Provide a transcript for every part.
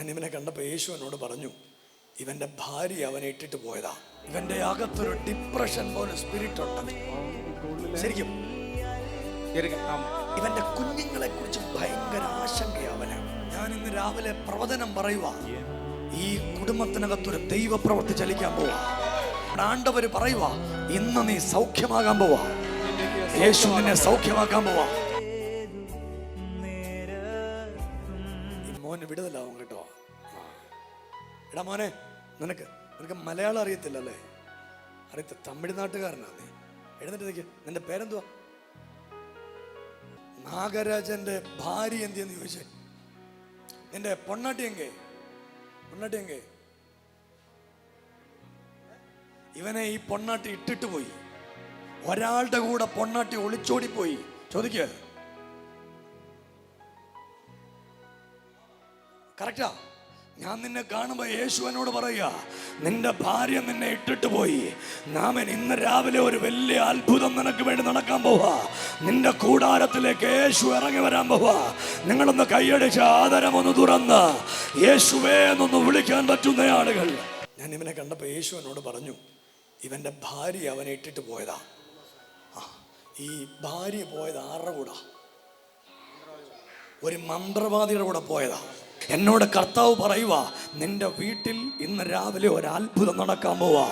ഞാൻ ഇവനെ കണ്ടപ്പോൾ യേശു എന്നോട് പറഞ്ഞു, ഇവന്റെ ഭാര്യ അവനെ ഇട്ടിട്ട് പോയതാ. ഇവന്റെ അകത്തൊരു ഡിപ്രഷൻ പോലെ സ്പിരിറ്റ് ഉണ്ട്. ശരിക്കും ഇവന്റെ കുഞ്ഞുങ്ങളെ കുറിച്ച് ഭയങ്കര ആശങ്കയവന്. ഞാൻ ഇന്ന് രാവിലെ പ്രവചനം പറയുക, ഈ കുടുംബത്തിനകത്തൊരു ദൈവപ്രവൃത്തി ചലിക്കാൻ പോവാ. ആണ്ടവര് പറയുക, ഇന്ന് നീ സൗഖ്യമാകാൻ പോവാ. യേശു നിന്നെ സൗഖ്യമാക്കാൻ പോവാ. മോന് വിടുതലാവും കേട്ടോ. എടാ മോനെ, നിനക്ക് മലയാളം അറിയത്തില്ലല്ലേ? തമിഴ്നാട്ടുകാരനാ നീ. എഴുന്നേറ്റ്. നിന്റെ പേരെന്തുവാ? നാഗരാജന്റെ ഭാര്യ എന്തിയെന്ന് ചോദിച്ചേ. നിന്റെ പൊണ്ണാട്ടി എങ്കേ? ഇവനെ ഈ പൊണ്ണാട്ടി ഇട്ടിട്ട് പോയി. ഒരാളുടെ കൂടെ പൊണ്ണാട്ടി ഒളിച്ചോടിപ്പോയി. ചോദിക്ക, കറക്റ്റാ? ഞാൻ നിന്നെ കാണുമ്പോ യേശു എന്നോട് പറയുക, നിന്റെ ഭാര്യ നിന്നെ ഇട്ടിട്ട് പോയി. നാമൻ ഇന്ന് രാവിലെ ഒരു വലിയ അത്ഭുതം നിനക്ക് വേണ്ടി നടക്കാൻ പോവാ. നിന്റെ കൂടാരത്തിലേക്ക് യേശു ഇറങ്ങി വരാൻ പോവാ. നിങ്ങളൊന്ന് കൈയടിച്ച് ആദരമൊന്ന് തുറന്ന് യേശുവേ എന്നൊന്ന് വിളിക്കാൻ പറ്റുന്ന ആളുകൾ. ഞാൻ ഇവനെ കണ്ടപ്പോ യേശു എന്നോട് പറഞ്ഞു, ഇവന്റെ ഭാര്യ അവനെ ഇട്ടിട്ട് പോയതാ. ഈ ഭാര്യ പോയത് ആരുടെ കൂടാ? ഒരു മന്ത്രവാദിയുടെ കൂടെ പോയതാ. എന്നോട് കർത്താവ് പറയുക, നിന്റെ വീട്ടിൽ ഇന്ന് രാവിലെ ഒരു അത്ഭുതം നടക്കാൻ പോവാ.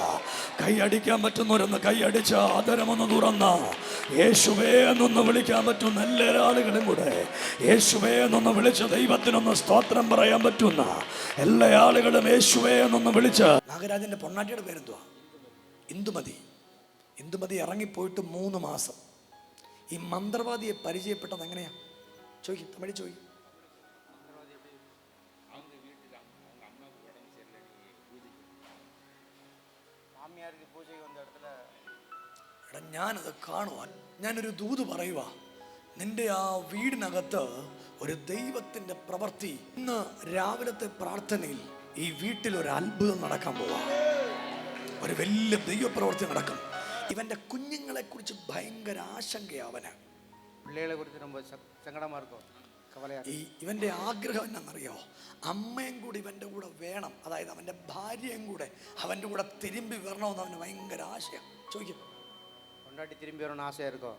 കൈയടിക്കാൻ പറ്റുന്നവരൊന്ന് കൈയടിച്ച് ആദരമൊന്ന് തുറന്ന് യേശുവേ എന്നൊന്ന് വിളിക്കാൻ പറ്റുന്ന എല്ലാ ആളുകളും കൂടെ യേശുവേ എന്നൊന്ന് വിളിച്ച് ദൈവത്തിനൊന്ന് സ്തോത്രം പറയാൻ പറ്റുന്ന എല്ലാ ആളുകളും യേശുവേ എന്നൊന്ന് വിളിച്ച്. നാഗരാജന്റെ പൊണ്ണാട്ടിയുടെ പേരെന്തുവാ? ഇന്ദുമതി ഇറങ്ങിപ്പോയിട്ട് 3 മാസം. ഈ മന്ത്രവാദിയെ പരിചയപ്പെട്ടത് എങ്ങനെയാ? തമിഴ് ചോദിക്കും. ഞാനത് കാണുവാൻ ഞാനൊരു ദൂത് പറയുക, നിന്റെ ആ വീടിനകത്ത് ഒരു ദൈവത്തിന്റെ പ്രവൃത്തി ഇന്ന് രാവിലത്തെ പ്രാർത്ഥനയിൽ ഈ വീട്ടിൽ ഒരു അത്ഭുതം നടക്കാൻ പോവാ. ഒരു വലിയ ദൈവപ്രവൃത്തി നടക്കും. ഇവന്റെ കുഞ്ഞുങ്ങളെ കുറിച്ച് ഭയങ്കര ആശങ്കയാവന്. പിള്ളേരെ കുറിച്ച് ரொம்ப സങ്കടമാ இருக்கும். ഇവന്റെ ആഗ്രഹം എന്നറിയോ? അമ്മയും കൂടി ഇവന്റെ കൂടെ വേണം. അതായത് അവന്റെ ഭാര്യയും കൂടെ അവന്റെ കൂടെ തിരുമ്പി വരണമെന്ന് അവന് ഭയങ്കര ആശയം. ചോദിക്കും, പൊണ്ണാട്ടി തിരുമ്പി വരണം ആശയായിരിക്കോ?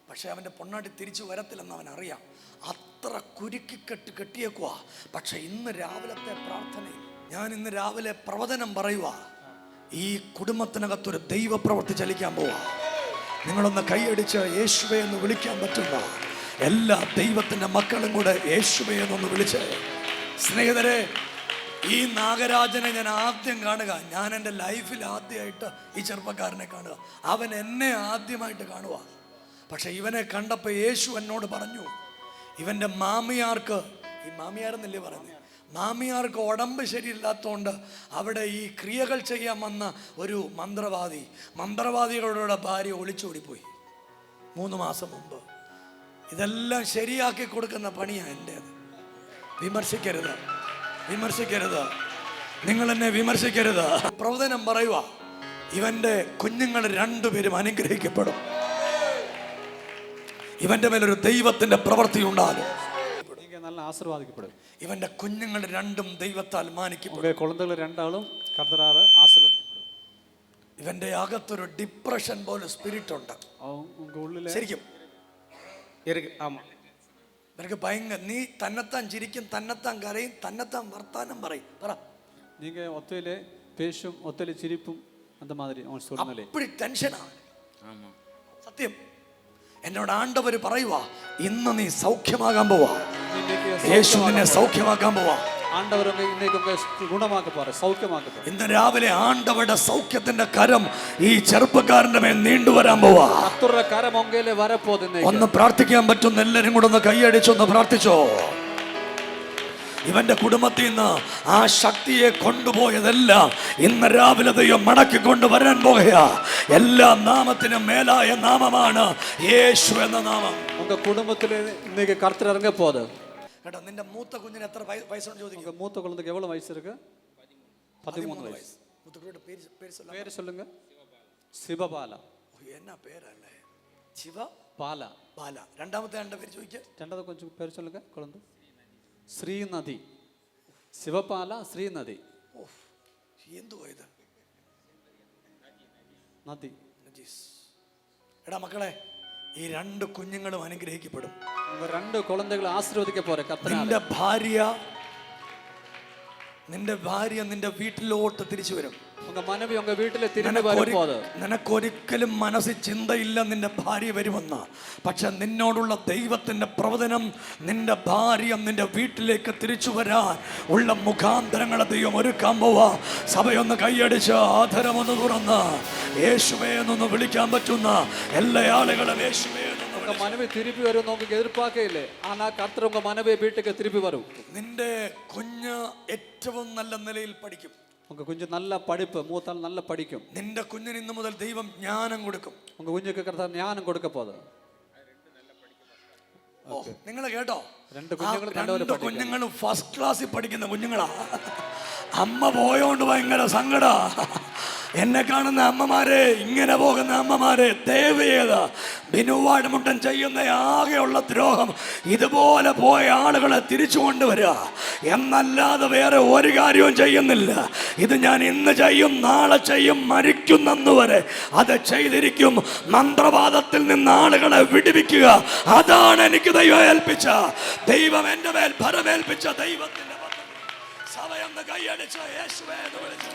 പക്ഷെ അവന്റെ പൊണ്ണാട്ടി തിരിച്ചു വരത്തില്ലെന്ന് അവൻ അറിയാം. അത്ര കുരുക്കിക്കെട്ട് കെട്ടിയേക്കുവാ. പക്ഷെ ഇന്ന് രാവിലത്തെ പ്രാർത്ഥനയിൽ ഞാൻ ഇന്ന് രാവിലെ പ്രവചനം പറയുക, ഈ കുടുംബത്തിനകത്തൊരു ദൈവപ്രവൃത്തി ചലിക്കാൻ പോവാ. നിങ്ങളൊന്ന് കൈയടിച്ച് യേശുവേ എന്ന് വിളിക്കാൻ പറ്റുന്ന എല്ലാ ദൈവത്തിന്റെ മക്കളും കൂടെ യേശുവേ എന്നൊന്ന് വിളിച്ച്. സ്നേഹിതരെ, ഈ നാഗരാജനെ ഞാൻ ആദ്യം കാണുക. ഞാൻ എൻ്റെ ലൈഫിൽ ആദ്യമായിട്ട് ഈ ചെറുപ്പക്കാരനെ കാണുക. അവൻ എന്നെ ആദ്യമായിട്ട് കാണുക. പക്ഷെ ഇവനെ കണ്ടപ്പോൾ യേശു എന്നോട് പറഞ്ഞു, ഇവന്റെ മാമിയാർക്ക്, ഈ മാമിയാരെന്നല്ലേ പറയുന്നത്, മാമിയാർക്ക് ഉടമ്പ് ശരിയില്ലാത്തതുകൊണ്ട് അവിടെ ഈ ക്രിയകൾ ചെയ്യാൻ വന്ന ഒരു മന്ത്രവാദികളുടെ ഭാര്യ ഒളിച്ചോടിപ്പോയി 3 മാസം മുമ്പ്. ഇതെല്ലാം ശരിയാക്കി കൊടുക്കുന്ന പണിയാണ് എൻ്റേത്. വിമർശിക്കരുത്. നിങ്ങൾ എന്നെ വിമർശിക്കരുത്. പ്രവചനം പറയുക, ഇവന്റെ കുഞ്ഞുങ്ങൾ 2 പേരും അനുഗ്രഹിക്കപ്പെടും. ഇവന്റെ മേലൊരു ദൈവത്തിന്റെ പ്രവൃത്തി ഉണ്ടാകും. നല്ല ആശീർവാദിക്കപ്പെടും. ഇവന്റെ കുഞ്ഞുങ്ങൾ 2ഉം ദൈവത്താൽ മാനിക്കപ്പെടും. കുഴന്തകൾ 2ആളും കർത്താവ് ആശീർവദിക്കപ്പെടും. ഇവന്റെ അകത്തൊരു ഡിപ്രഷൻ പോലെ സ്പിരിറ്റ് ഉണ്ട്. ശരിക്കും നിനക്ക് ഭയങ്കര, നീ തന്നെത്താൻ ചിരിക്കും, തന്നെത്താൻ കരയും, തന്നെത്താൻ വർത്താനം പറയും. പറ, நீங்க ஒத்தையிலே பேசும், ஒத்தையிலே சிரிப்பும் அந்த மாதிரி அப்படி ടെൻഷനാണ്. സത്യം. എന്നോട് ആണ്ടവര് പറയുക, ഇന്ന് നീ സൗഖ്യമാകാൻ പോവാ. യേശു നിന്നെ സൗഖ്യമാക്കാൻ പോവാ. ഇന്ന് രാവിലെ ആണ്ടവരുടെ സൗഖ്യത്തിന്റെ കരം ഈ ചെറുപ്പക്കാരന്റെ മേൽ നീണ്ടുവരാൻ പോവാ. ഒന്ന് പ്രാർത്ഥിക്കാൻ പറ്റുന്ന എല്ലാരും കൂടെ ഒന്ന് കൈയടിച്ചൊന്ന് പ്രാർത്ഥിച്ചോ. ഇവന്റെ കുടുംബത്തിൽ നിന്ന് ആ ശക്തിയെ കൊണ്ടുപോയതെല്ലാം ഇന്ന് രാവിലെ ദൈവം മടക്കി കൊണ്ടുവരാൻ പോകുക. എല്ലാ നാമത്തിനും മേലായ നാമമാണ് യേശു എന്ന നാമം. കുടുംബത്തില് ഇന്നേക്ക് കർത്തർ ഇറങ്ങ പോത് കേട്ടോ. നിന്റെ മൂത്ത കുഞ്ഞിന് എത്ര വയസ്സുണ്ട് ചോദിക്കും. മൂത്ത കുഴந்தைக்கு എவ்வளவு വയസ്സ് இருக்கு? 13 വയസ്സ്. മൂത്തക്കുട്ടിയുടെ പേര് சொல்லுங்க. ശിവബാല. എന്നാ പേരല്ലേ? ബാല. രണ്ടാമത്തെ ആളുടെ പേര് ചോദിക്കുക. രണ്ടാമത്തെ കൊഞ്ചം പേര് சொல்லுங்க. കുഴந்தை ശ്രീനദി. ശിവപാല ശ്രീനദി ഓ, എന്തുവാ ഇത്? നദി. നജീസ്. എടാ മക്കളെ, ഈ 2 കുഞ്ഞുങ്ങളും അനുഗ്രഹിക്കപ്പെടും. உங்க 2 குழந்தைகள் ஆசீர்வதிக்க போற கர்த்தனால. നിന്റെ ഭാര്യ നിന്റെ വീട്ടിലോട്ട് തിരിച്ചു വരും. உங்க மனைவி உங்க வீட்டிலே திரும்பி வரும்போது നിനക്കൊരിക്കലും മനസ്സിൽ ചിന്തയില്ല നിന്റെ ഭാര്യ വരുമെന്ന്. പക്ഷെ നിന്നോടുള്ള ദൈവത്തിന്റെ പ്രവചനം നിന്റെ ഭാര്യ നിന്റെ വീട്ടിലേക്ക് തിരിച്ചു വരാൻ ഉള്ള മുഖാന്തരങ്ങളെ ദൈവം ഒരുക്കാൻ പോവാ. സഭയൊന്ന് കൈയടിച്ച് ആധരമൊന്ന് തുറന്ന് യേശുവേ എന്നൊന്ന് വിളിക്കാൻ പറ്റുന്ന എല്ലാ ആളുകളും യേശുവേ உங்க மனைவி திருப்பி வரும் உங்களுக்கு எதிர்பார்க்கல. ஆனா கர்த்தர் உங்க மனைவியை வீட்டுக்கு திருப்பி வரும். നിന്റെ കുഞ്ഞ് ഏറ്റവും നല്ല നിലയിൽ പഠിക്കും. உங்க கொஞ்சம் நல்ல படிப்பு, மூத்தால் நல்ல படிக்கும். നിന്റെ കുഞ്ഞിന് ഇന്നു മുതൽ ദൈവം ജ്ഞാനം കൊടുക്കും. உங்க കുഞ്ഞുക്ക് കർത്താവ് ജ്ഞാനം കൊടുക്ക പോത്. നിങ്ങൾ കേട്ടോ, 2 കുഞ്ഞുങ്ങളും ഫസ്റ്റ് ക്ലാസ്സിൽ പഠിക്കുന്ന കുഞ്ഞുങ്ങളാ. അമ്മ പോയോണ്ട് ഭയങ്കര സങ്കട. എന്നെ കാണുന്ന അമ്മമാരെ, ഇങ്ങനെ പോകുന്ന അമ്മമാരെ, ദയവേത് ബിനുവാഴ്മുട്ടൻ ചെയ്യുന്ന ആകെയുള്ള ദ്രോഹം ഇതുപോലെ പോയ ആളുകളെ തിരിച്ചു കൊണ്ടുവരിക എന്നല്ലാതെ വേറെ ഒരു കാര്യവും ചെയ്യുന്നില്ല. ഇത് ഞാൻ ഇന്ന് ചെയ്യും, നാളെ ചെയ്യും, മരിക്കുന്നന്ന് വരെ അത് ചെയ്തിരിക്കും. മന്ത്രവാദത്തിൽ നിന്ന് ആളുകളെ വിടുവിക്കുക, അതാണ് എനിക്ക് ദൈവം ഏൽപ്പിച്ച, ദൈവം എൻ്റെ മേൽ ഭരമേൽപ്പിച്ച ദൈവത്തിന്റെ സഭയെന്ന് കൈയടിച്ച യേശുവേ എന്ന് വിളിച്ചു.